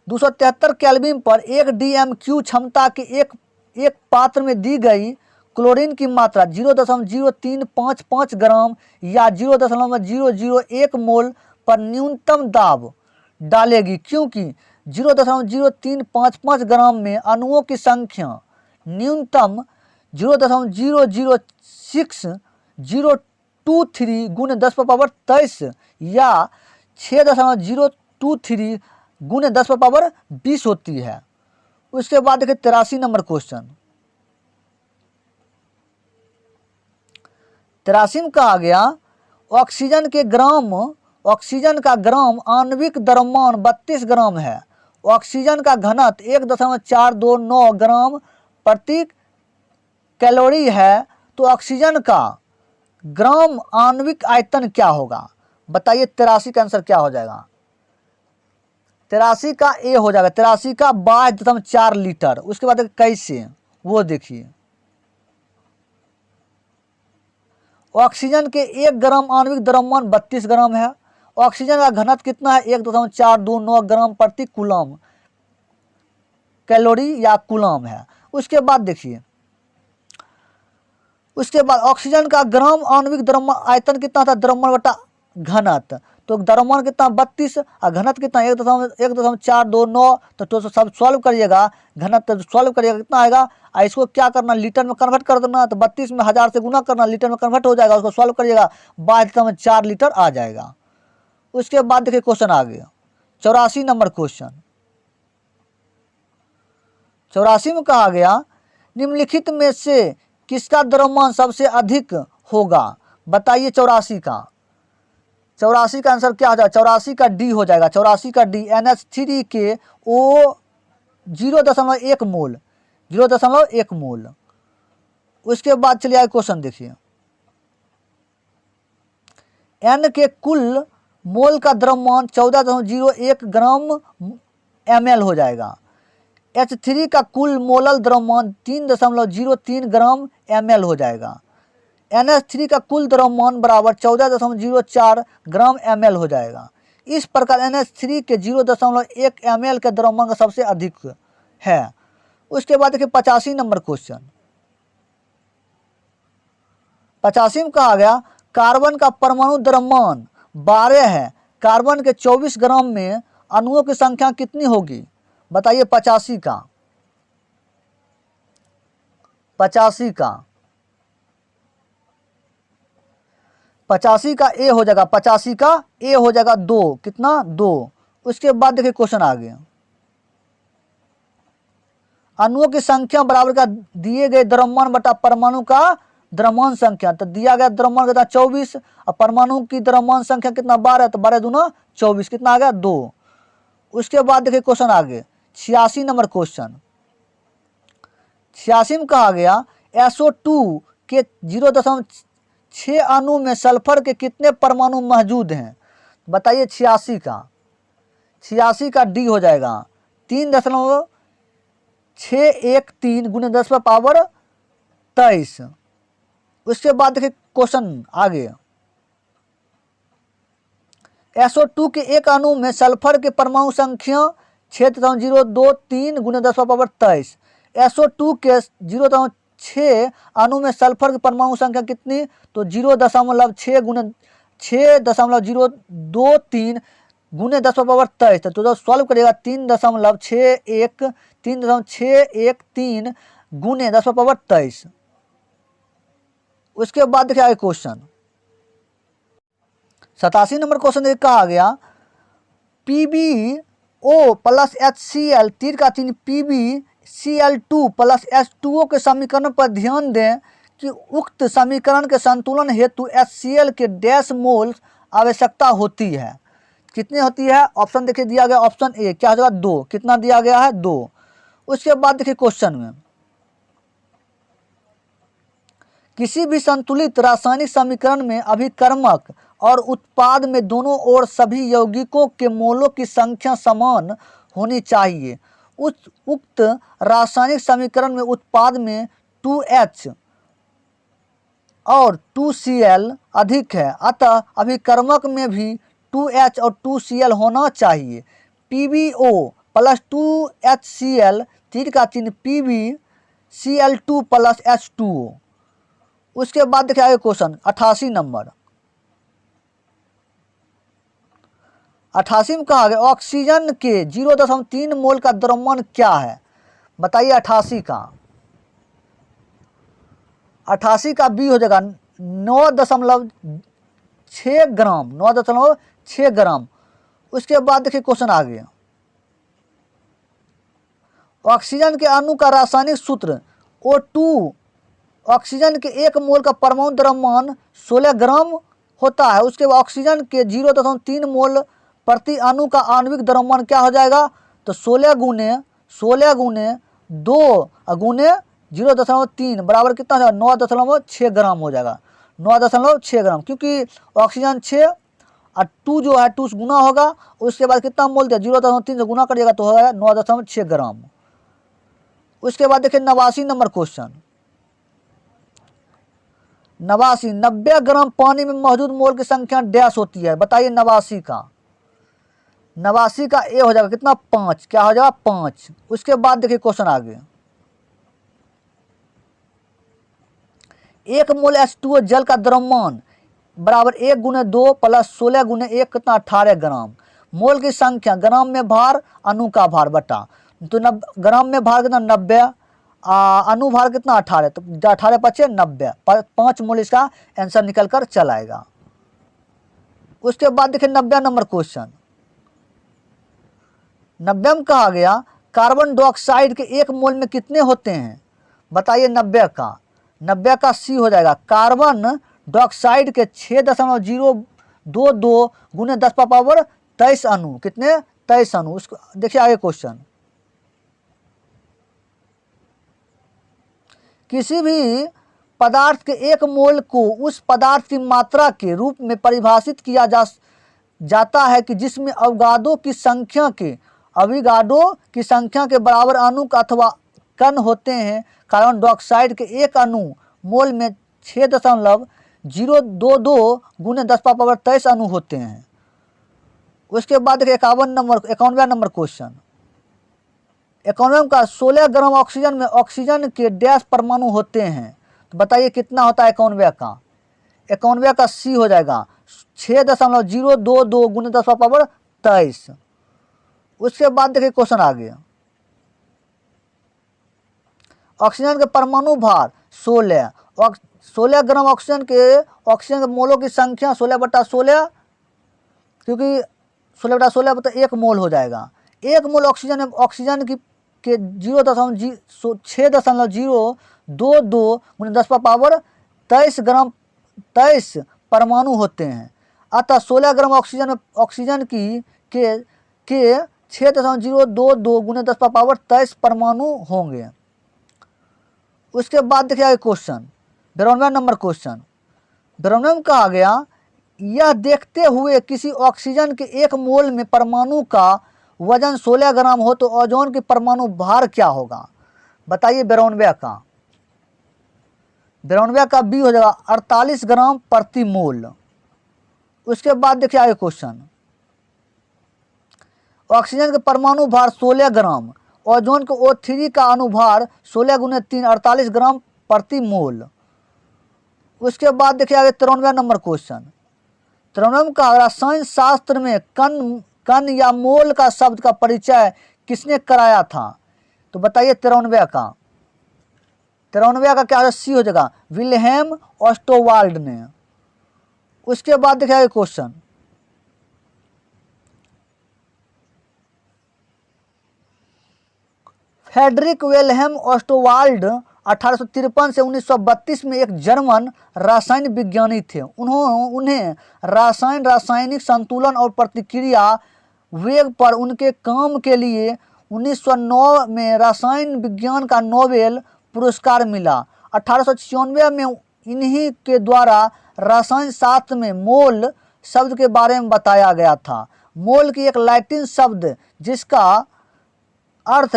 273 केल्विन पर 1 DMQ क्षमता के एक पात्र में दी गई क्लोरीन की मात्रा 0.0355 ग्राम या 0.001 मोल पर न्यूनतम दाब डालेगी, क्योंकि 0.0355 ग्राम में अणुओं की संख्या न्यूनतम 0.06023 गुने 10⁻23 या 6.023 गुने 10⁻20 होती है। उसके बाद देखिए 83 नंबर क्वेश्चन। 83 में कहा गया ऑक्सीजन का ग्राम आणविक द्रव्यमान 32 ग्राम है। ऑक्सीजन का घनत्व 1.429 ग्राम प्रति कैलोरी है, तो ऑक्सीजन का ग्राम आणविक आयतन क्या होगा? बताइए 83 का आंसर क्या हो जाएगा? 83 का ए हो जाएगा, 83 का 22.4 लीटर। उसके बाद कैसे, वो देखिए। ऑक्सीजन के 1 ग्राम आणविक द्रव्यमान 32 ग्राम है। ऑक्सीजन का घनत्व कितना है? 1.429 ग्राम प्रति कूलम कैलोरी या कूलम है। उसके बाद देखिए, उसके बाद ऑक्सीजन का ग्राम आणविक द्रव्यमान आयतन कितना था? द्रव्यमान बटा घनत्व, तो द्रव्यमान कितना? 32 और घनत्व कितना? 1.429। तो सब सॉल्व करिएगा, घनत्व सॉल्व करिएगा कितना आएगा, और इसको क्या करना, लीटर में कन्वर्ट कर देना। तो 32 में 1000 से गुना करना, लीटर में कन्वर्ट हो जाएगा। उसको सॉल्व करिएगा, 22.4 लीटर आ जाएगा। उसके बाद देखिए क्वेश्चन आ गया 84 नंबर क्वेश्चन। 84 में कहा गया निम्नलिखित में से किसका द्रव्यमान सबसे अधिक होगा? बताइए 84 का। 84 का आंसर क्या हो जाएगा? 84 का डी हो जाएगा। 84 का डी NH3 के ओ 0.1 मोल, 0.1 मोल। उसके बाद चलिए आगे क्वेश्चन देखिए। N के कुल मोल का द्रव्यमान 14.01 ग्राम ml हो जाएगा। H3 का कुल मोलल द्रव्यमान 3.03 ग्राम ml हो जाएगा। NH3 का कुल द्रव्यमान बराबर 14.04 ग्राम ml हो जाएगा। इस प्रकार NH3 के 0.1 ml के द्रव्यमान का सबसे अधिक है। उसके बाद देखिए 85 नंबर क्वेश्चन। 85 में कहा गया कार्बन का परमाणु द्रव्यमान 12 है, कार्बन के 24 ग्राम में अणुओं की संख्या कितनी होगी? बताइए 85 का। 85 का 85 का ए हो जाएगा, 85 का ए हो जाएगा 2, कितना? 2। उसके बाद देखिए क्वेश्चन आ गया अणुओं की संख्या बराबर का दिए गए द्रव्यमान बटा परमाणु का द्रव्यमान संख्या। तो दिया गया द्रव्यमान कितना? 24 और परमाणु की द्रव्यमान संख्या कितना? 12। तो 12 दूना 24, कितना आ गया? 2। उसके बाद देखिए क्वेश्चन आगे 86 नंबर क्वेश्चन। 86 में कहा गया SO2 के 0.6 अणु में सल्फर के कितने परमाणु मौजूद हैं? बताइए 86 का। 86 का डी हो जाएगा 3.613 गुने 10⁻23। उसके बाद देखिए क्वेश्चन आगे SO2 के एक अणु में सल्फर के परमाणु संख्या 6.023 गुने 10⁻23। SO2 के 0.6 अणु में सल्फर की परमाणु संख्या कितनी? तो 0.6 गुने 6.023 गुने 10⁻23। तो जब सॉल्व करिएगा 3.613 गुने 10⁻23। उसके बाद देखिए आगे क्वेश्चन 87 नंबर क्वेश्चन देखिए कहा गया PbO plus HCl 3 PbCl2 plus H2O के समीकरण पर ध्यान दें कि उक्त समीकरण के संतुलन हेतु HCl के डैश मोल आवश्यकता होती है। कितनी होती है? ऑप्शन देखिए दिया गया, ऑप्शन ए क्या हो जाएगा? 2। कितना दिया गया है? 2। उसके बाद देखिए क्वेश्चन में किसी भी संतुलित रासायनिक समीकरण में अभिकर्मक और उत्पाद में दोनों ओर सभी यौगिकों के मोलों की संख्या समान होनी चाहिए। उक्त रासायनिक समीकरण में उत्पाद में 2H और 2Cl अधिक है, अतः अभिकर्मक में भी 2H और 2Cl होना चाहिए। PbO plus 2HCl 3 PbCl2 plus H2O। उसके बाद देखिए आगे क्वेश्चन 88 नंबर। 88 में कहा गया ऑक्सीजन के 0.3 मोल का द्रव्यमान क्या है? बताइए 88 का बी हो जाएगा 9.6 ग्राम, 9.6 ग्राम। उसके बाद देखिए क्वेश्चन आ गया, ऑक्सीजन के अणु का रासायनिक सूत्र O2, ऑक्सीजन के 1 मोल का परमाणु द्रव्यमान 16 ग्राम होता है। उसके बाद ऑक्सीजन के 0.3 मोल प्रति अणु का आणविक द्रव्यमान क्या हो जाएगा? तो 16 गुने 2 गुने 0.3 बराबर कितना हो जाएगा? 9.6 ग्राम हो जाएगा, 9.6 ग्राम, क्योंकि ऑक्सीजन 6 और 2 जो है 2 से गुना होगा। उसके बाद कितना मोल दिया? 0.3 से गुना करिएगा तो होगा 9.6 ग्राम। उसके बाद देखिए 89 नंबर क्वेश्चन, 90 ग्राम पानी में मौजूद मोल की संख्या डैश होती है? बताइए 89 का ए हो जाएगा कितना? 5। क्या हो जाएगा? 5। उसके बाद देखिए क्वेश्चन आगे, 1 मोल H2O जल का द्रव्यमान बराबर 1 गुने 2 प्लस 16 गुने 1 कितना? 18 ग्राम। मोल की संख्या ग्राम में भार अणु का भार बटा, तो ग्राम में भार कितना? 90, अणु भार कितना? 18, तो 18 पचे 90, 5 मोल इसका आंसर निकल कर चल आएगा। उसके बाद देखिए 90 नंबर क्वेश्चन, 90 में कहा गया कार्बन डाइऑक्साइड के 1 मोल में कितने होते हैं? बताइए 90 का सी हो जाएगा कार्बन डाइऑक्साइड के 6.022 गुने 10 पावर 23 अणु, कितने? 23 अणु। उसको देखिए आगे क्वेश्चन, किसी भी पदार्थ के 1 मोल को उस पदार्थ की मात्रा के रूप में परिभाषित किया जाता है कि जिसमें अवगाडो की संख्या के बराबर अणु अथवा कण होते हैं। कार्बन डाइऑक्साइड के 1 अणु मोल में 6.022 गुने 10 पावर 23 अणु होते हैं। उसके बाद देखिए 51 नंबर क्वेश्चन, 51 का 16 ग्राम ऑक्सीजन में ऑक्सीजन के डैश परमाणु होते हैं? तो बताइए कितना होता है 51 का सी हो जाएगा 6.022 गुने 10 पावर 23। उसके बाद देखिए क्वेश्चन आ गया, ऑक्सीजन के परमाणु भार 16 ग्राम ऑक्सीजन के मोलों की संख्या 16/16, क्योंकि 16/16 मतलब 1 मोल हो जाएगा। 1 मोल ऑक्सीजन के 6.022 गुने 10 पावर 23 ग्राम 23 परमाणु होते हैं। अतः 16 ग्राम ऑक्सीजन के 6.022 गुने 10 पावर 23 परमाणु होंगे। उसके बाद देखिए क्वेश्चन 92 नंबर क्वेश्चन, 92 में कहा गया यह देखते हुए किसी ऑक्सीजन के 1 मोल में परमाणु का वजन 16 ग्राम हो तो ओजोन के परमाणु भार क्या होगा? बताइए 92 का बी हो जाएगा 48 ग्राम प्रति मोल। उसके बाद देखिए आगे क्वेश्चन, ऑक्सीजन के परमाणु भार 16 ग्राम, ओजोन के O3 का अनुभार 16 गुने 3 48 ग्राम प्रति मोल। उसके बाद देखिए आगे 93 नंबर क्वेश्चन, 93 में कहा रसायन शास्त्र में कण या मोल का शब्द का परिचय किसने कराया था? तो बताइए 93 का क्या सी हो जाएगा विल्हेम ऑस्टोवाल्ड ने। उसके बाद देखिए क्वेश्चन, फ्रेडरिक विल्हेम ऑस्टोवाल्ड 1853 से 1932 में एक जर्मन रसायन विज्ञानी थे। उन्हें रासायनिक संतुलन और प्रतिक्रिया वेग पर उनके काम के लिए 1909 में रसायन विज्ञान का नोबेल पुरस्कार मिला। 1896 में इन्हीं के द्वारा रसायन शास्त्र में मोल शब्द के बारे में बताया गया था। मोल की एक लैटिन शब्द जिसका अर्थ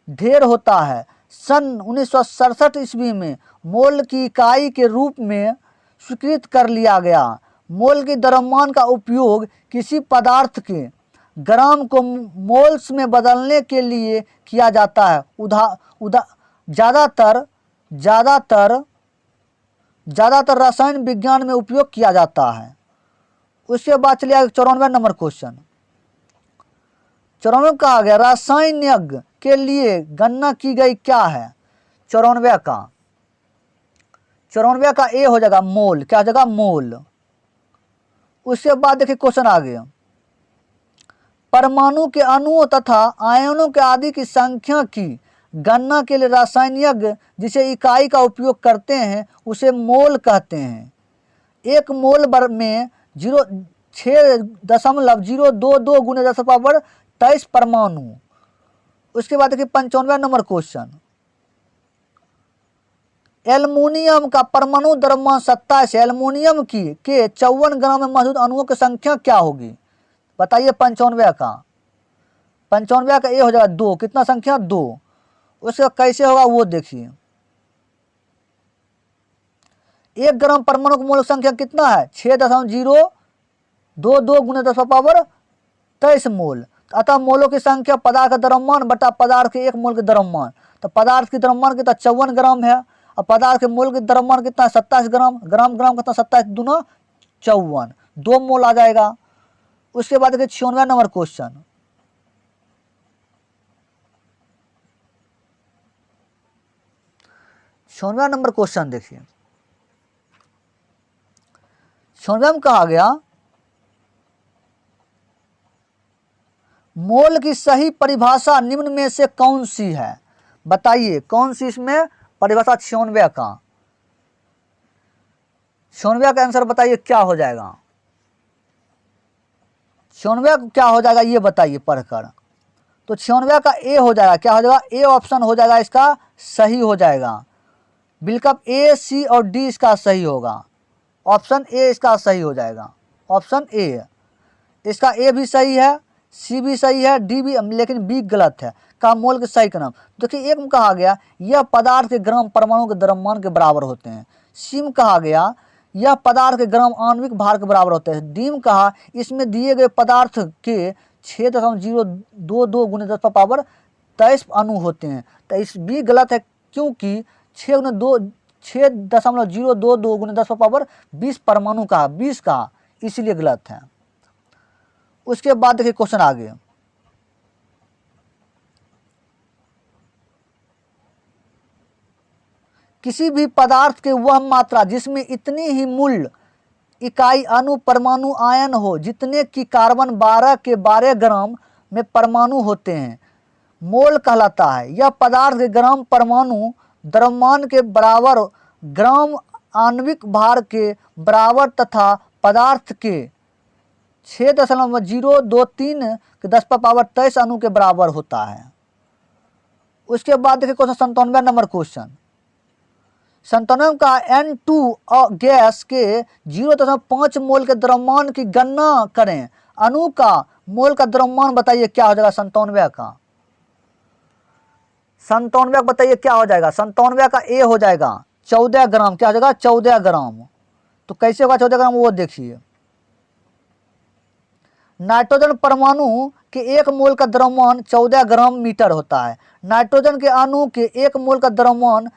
ढेर होता है, सन 1967 ईस्वी में मोल की इकाई के रूप में स्वीकृत कर लिया गया। मोल के द्रव्यमान का उपयोग किसी पदार्थ के ग्राम को मोल्स में बदलने के लिए किया जाता है। ज़्यादातर रसायन विज्ञान में उपयोग किया जाता है। उसके बाद चलिए आगे 94 नंबर क्वेश्चन। 94 कहा गया रासायनिक के लिए गणना की गई क्या है? 94 का ए हो जाएगा मोल, क्या हो जाएगा मोल। उसके बाद देखिए क्वेश्चन आ गया, परमाणु के अणुओं तथा आयनों के आदि की संख्या की गणना के लिए रासायनिक जिसे इकाई का उपयोग करते हैं उसे मोल कहते हैं। एक मोल में 6.022 गुने 10⁻23 परमाणु। उसके बाद देखिए 95 नंबर क्वेश्चन, एल्युमिनियम का परमाणु द्रव्यमान 27 है, एल्युमिनियम की के 54 ग्राम में मौजूद अणुओं की संख्या क्या होगी? बताइए 95 का ए हो जाएगा 2, कितना संख्या 2। उसका कैसे होगा वो देखिए, 1 ग्राम परमाणु की मोल संख्या कितना है? 6.022 गुने 10⁻23 मोल। अतः मोलों की संख्या पदार्थ का द्रव्यमान बटा पदार्थ के 1 मोल के द्रव्यमान। तो पदार्थ की द्रव्यमान कितना 54 ग्राम है और पदार्थ के मोल के द्रव्यमान कितना 27 ग्राम, ग्राम कितना 27 दूना 54, 2 मोल आ जाएगा। उसके बाद देखिए 96 नंबर क्वेश्चन, देखिए 96 में कहा गया मोल की सही परिभाषा निम्न में से कौन सी है? बताइए कौन सी इसमें परिभाषा 96 का आंसर बताइए क्या हो जाएगा? 96 क्या हो जाएगा ये बताइए पढ़कर। तो 96 का ए हो जाएगा, क्या हो जाएगा? ए ऑप्शन हो जाएगा इसका सही हो जाएगा। बिल्कुल ए, सी और डी इसका सही होगा। ऑप्शन ए इसका सही हो जाएगा। ऑप्शन ए इसका ए भी सही है, सी भी सही है, डी भी, लेकिन बी गलत है। का मोल के सही का नाम देखिए, एक में कहा गया यह पदार्थ के ग्राम परमाणु के द्रव्यमान के बराबर होते हैं। सी में कहा गया यह पदार्थ के ग्राम आणविक भार के बराबर होते हैं। डी में कहा इसमें दिए गए पदार्थ के 6.022 गुने 10⁻23 अणु होते हैं। तो इस बी गलत है क्योंकि 6.022 गुने 10⁻20 परमाणु का 20 का, इसलिए गलत है। उसके बाद देखिए क्वेश्चन आगे, किसी भी पदार्थ के वह मात्रा जिसमें इतनी ही मूल इकाई अणु परमाणु आयन हो जितने की कार्बन 12 के 12 ग्राम में परमाणु होते हैं मोल कहलाता है। यह पदार्थ के ग्राम परमाणु द्रव्यमान के बराबर, ग्राम आणविक भार के बराबर तथा पदार्थ के 6.023 के 10⁻23 अणु के बराबर होता है। उसके बाद देखिए क्वेश्चन 97 नंबर क्वेश्चन, 97 का N2 गैस के 0.5 मोल के द्रव्यमान की गणना करें। अणु का मोल का द्रव्यमान बताइए क्या हो जाएगा? 97 बताइए क्या हो जाएगा? 97 का ए हो जाएगा 14 ग्राम, क्या हो जाएगा? 14 ग्राम। तो कैसे होगा 14 ग्राम वो देखिए, नाइट्रोजन परमाणु के 1 मोल का द्रव्यमान 14 ग्राम मीटर होता है। नाइट्रोजन के अणु के 1 मोल का द्रव्यमान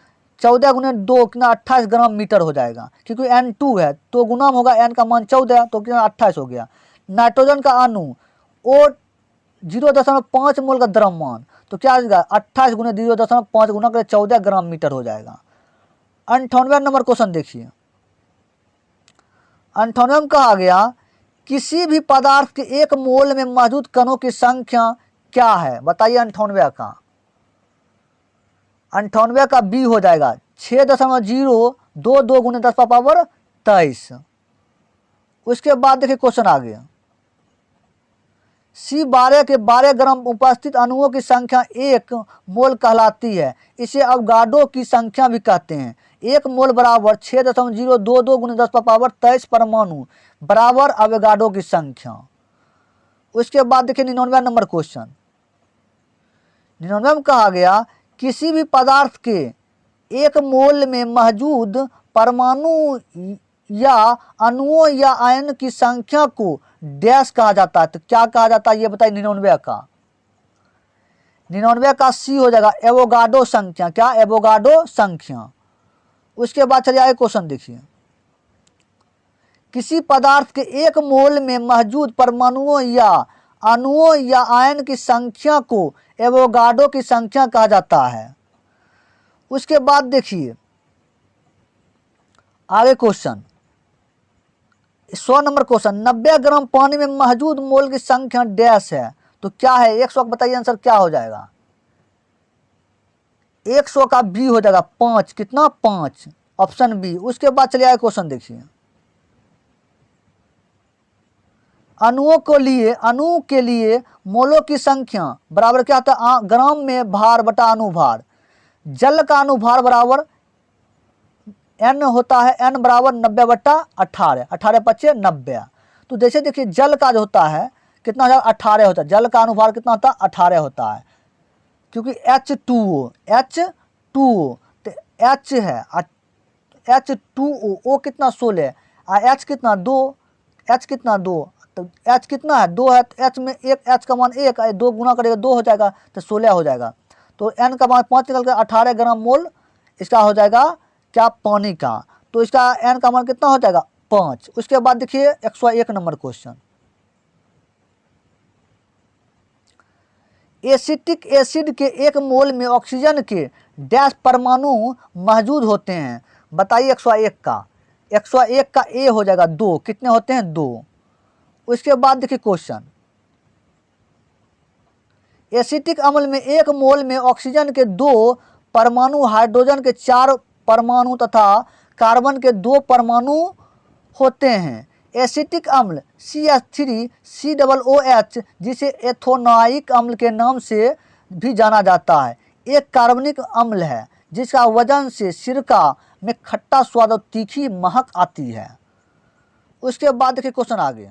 14 गुने 2 कितना 28 ग्राम मीटर हो जाएगा, क्योंकि N2 है तो गुना होगा N का मान 14 तो कितना 28 हो गया। नाइट्रोजन का अणु ओ 0.5 मोल का द्रव्यमान तो क्या होगा 28 गुने 0.5 गुना कर 14 ग्राम मीटर हो जाएगा। 98 नंबर क्वेश्चन देखिए, 98 में कहा गया किसी भी पदार्थ के 1 मोल में मौजूद कणों की संख्या क्या है? बताइए 98 का। 98 का बी हो जाएगा 6.022 गुने 10⁻23। उसके बाद देखिए क्वेश्चन आ गया, सी 12 के 12 ग्राम उपस्थित अणुओं की संख्या 1 मोल कहलाती है। इसे अवगाड्रो की संख्या भी कहते हैं। 1 मोल बराबर 6.022 गुने 10⁻23 परमाणु बराबर अवगाड्रो की संख्या। उसके बाद देखिए 99 नंबर क्वेश्चन, 99 में कहा गया किसी भी पदार्थ के 1 मोल में मौजूद परमाणु या अणुओं या आयन की संख्या को डैश कहा जाता है। तो क्या कहा जाता है ये बताइए 99 का। 99 का सी हो जाएगा एवोगाड्रो संख्या, क्या? एवोगाड्रो संख्या। उसके बाद चलिए आगे क्वेश्चन देखिए, किसी पदार्थ के एक मोल में मौजूद परमाणुओं या अणुओं या आयन की संख्या को एवोगाड्रो की संख्या कहा जाता है। उसके बाद देखिए आगे क्वेश्चन 100 नंबर क्वेश्चन, 90 ग्राम पानी में मौजूद मोल की संख्या डैश है, तो क्या है 100 बताइए आंसर क्या हो जाएगा। 100 का बी हो जाएगा 5, कितना 5, ऑप्शन बी। उसके बाद चलिए आगे क्वेश्चन देखिए, अणुओं के लिए मोलों की संख्या बराबर क्या होता है, ग्राम में भार बटा अनुभार। जल का अनुभार बराबर n होता है, n बराबर 90 बटा 18, 18 पच्चे 90। तो जैसे देखिए जल का जो होता है कितना हो जाएगा 18 होता है, जल का अनुभार कितना होता है 18 होता है, क्योंकि H2O तो H है H2O, O कितना 16, H कितना 2, H कितना 2, तो H कितना है 2 है, तो H में एक H का मान 1, 2 गुना करेगा 2 हो जाएगा तो 16 हो जाएगा। तो N का मान 5 निकल कर 18 ग्राम मोल इसका हो जाएगा क्या, पानी का। तो इसका N का मान कितना हो जाएगा 5। उसके बाद देखिए 101 नंबर क्वेश्चन, एसिटिक एसिड के एक मोल में ऑक्सीजन के डैश परमाणु मौजूद होते हैं, बताइए 101 का। 101 का ए हो जाएगा 2, कितने होते हैं 2। उसके बाद देखिए क्वेश्चन, एसिटिक अम्ल में एक मोल में ऑक्सीजन के 2 परमाणु, हाइड्रोजन के 4 परमाणु तथा कार्बन के 2 परमाणु होते हैं। एसिटिक अम्ल CH3COOH जिसे एथोनाइक अम्ल के नाम से भी जाना जाता है, एक कार्बनिक अम्ल है जिसका वजन से सिरका में खट्टा स्वाद और तीखी महक आती है। उसके बाद देखिए क्वेश्चन आगे,